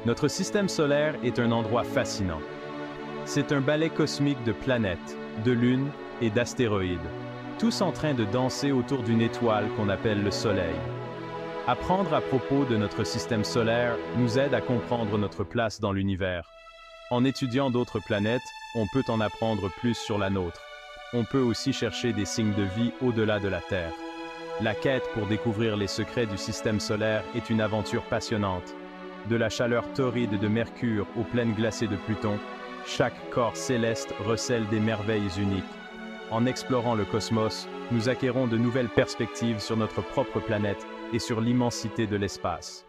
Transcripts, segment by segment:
Notre système solaire est un endroit fascinant. C'est un ballet cosmique de planètes, de lunes et d'astéroïdes, tous en train de danser autour d'une étoile qu'on appelle le Soleil. Apprendre à propos de notre système solaire nous aide à comprendre notre place dans l'univers. En étudiant d'autres planètes, on peut en apprendre plus sur la nôtre. On peut aussi chercher des signes de vie au-delà de la Terre. La quête pour découvrir les secrets du système solaire est une aventure passionnante. De la chaleur torride de Mercure aux plaines glacées de Pluton, chaque corps céleste recèle des merveilles uniques. En explorant le cosmos, nous acquérons de nouvelles perspectives sur notre propre planète et sur l'immensité de l'espace.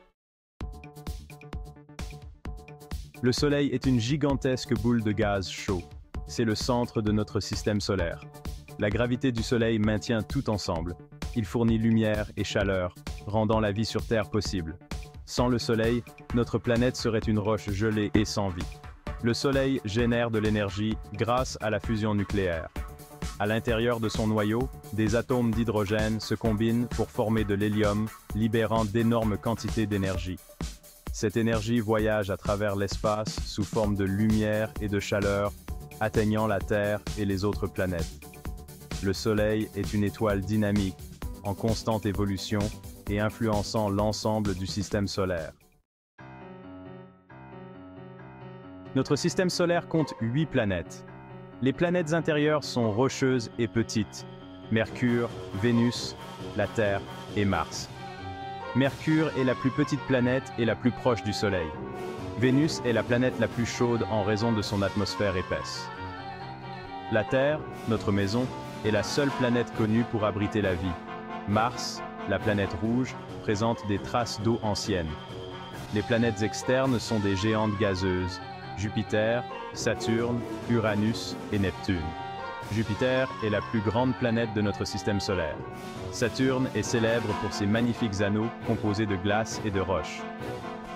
Le Soleil est une gigantesque boule de gaz chaud. C'est le centre de notre système solaire. La gravité du Soleil maintient tout ensemble. Il fournit lumière et chaleur, rendant la vie sur Terre possible. Sans le Soleil, notre planète serait une roche gelée et sans vie. Le Soleil génère de l'énergie grâce à la fusion nucléaire. À l'intérieur de son noyau, des atomes d'hydrogène se combinent pour former de l'hélium, libérant d'énormes quantités d'énergie. Cette énergie voyage à travers l'espace sous forme de lumière et de chaleur, atteignant la Terre et les autres planètes. Le Soleil est une étoile dynamique, en constante évolution et influençant l'ensemble du système solaire. Notre système solaire compte 8 planètes. Les planètes intérieures sont rocheuses et petites. Mercure, Vénus, la Terre et Mars. Mercure est la plus petite planète et la plus proche du Soleil. Vénus est la planète la plus chaude en raison de son atmosphère épaisse. La Terre, notre maison, est la seule planète connue pour abriter la vie. Mars, la planète rouge, présente des traces d'eau anciennes. Les planètes externes sont des géantes gazeuses. Jupiter, Saturne, Uranus et Neptune. Jupiter est la plus grande planète de notre système solaire. Saturne est célèbre pour ses magnifiques anneaux composés de glace et de roches.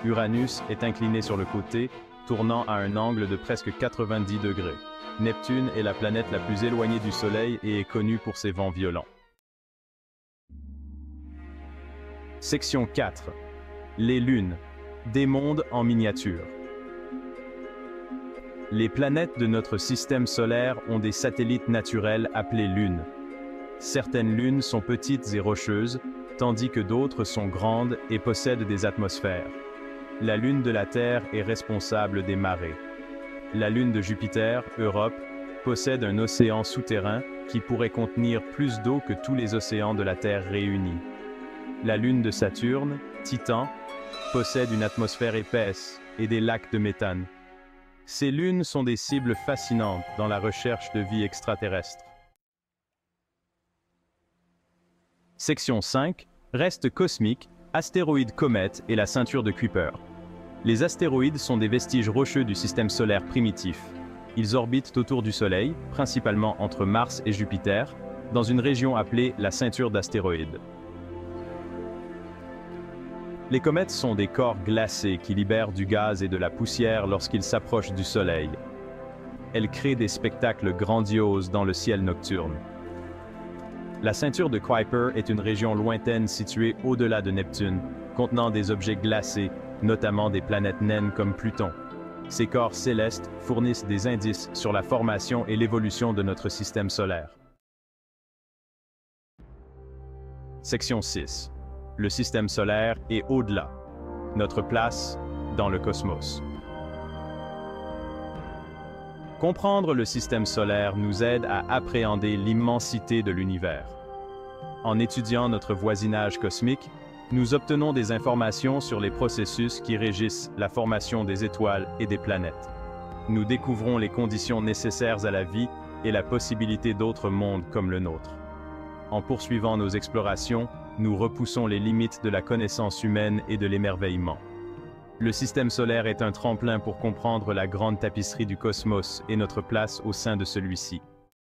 Uranus est incliné sur le côté, tournant à un angle de presque 90 degrés. Neptune est la planète la plus éloignée du Soleil et est connue pour ses vents violents. Section 4. Les lunes. Des mondes en miniature. Les planètes de notre système solaire ont des satellites naturels appelés lunes. Certaines lunes sont petites et rocheuses, tandis que d'autres sont grandes et possèdent des atmosphères. La lune de la Terre est responsable des marées. La lune de Jupiter, Europe, possède un océan souterrain qui pourrait contenir plus d'eau que tous les océans de la Terre réunis. La lune de Saturne, Titan, possède une atmosphère épaisse et des lacs de méthane. Ces lunes sont des cibles fascinantes dans la recherche de vie extraterrestre. Section 5. Restes cosmiques, astéroïdes, comètes et la ceinture de Kuiper. Les astéroïdes sont des vestiges rocheux du système solaire primitif. Ils orbitent autour du Soleil, principalement entre Mars et Jupiter, dans une région appelée la ceinture d'astéroïdes. Les comètes sont des corps glacés qui libèrent du gaz et de la poussière lorsqu'ils s'approchent du Soleil. Elles créent des spectacles grandioses dans le ciel nocturne. La ceinture de Kuiper est une région lointaine située au-delà de Neptune, contenant des objets glacés, notamment des planètes naines comme Pluton. Ces corps célestes fournissent des indices sur la formation et l'évolution de notre système solaire. Section 6. Le système solaire est au-delà. Notre place dans le cosmos. Comprendre le système solaire nous aide à appréhender l'immensité de l'univers. En étudiant notre voisinage cosmique, nous obtenons des informations sur les processus qui régissent la formation des étoiles et des planètes. Nous découvrons les conditions nécessaires à la vie et la possibilité d'autres mondes comme le nôtre. En poursuivant nos explorations, nous repoussons les limites de la connaissance humaine et de l'émerveillement. Le système solaire est un tremplin pour comprendre la grande tapisserie du cosmos et notre place au sein de celui-ci.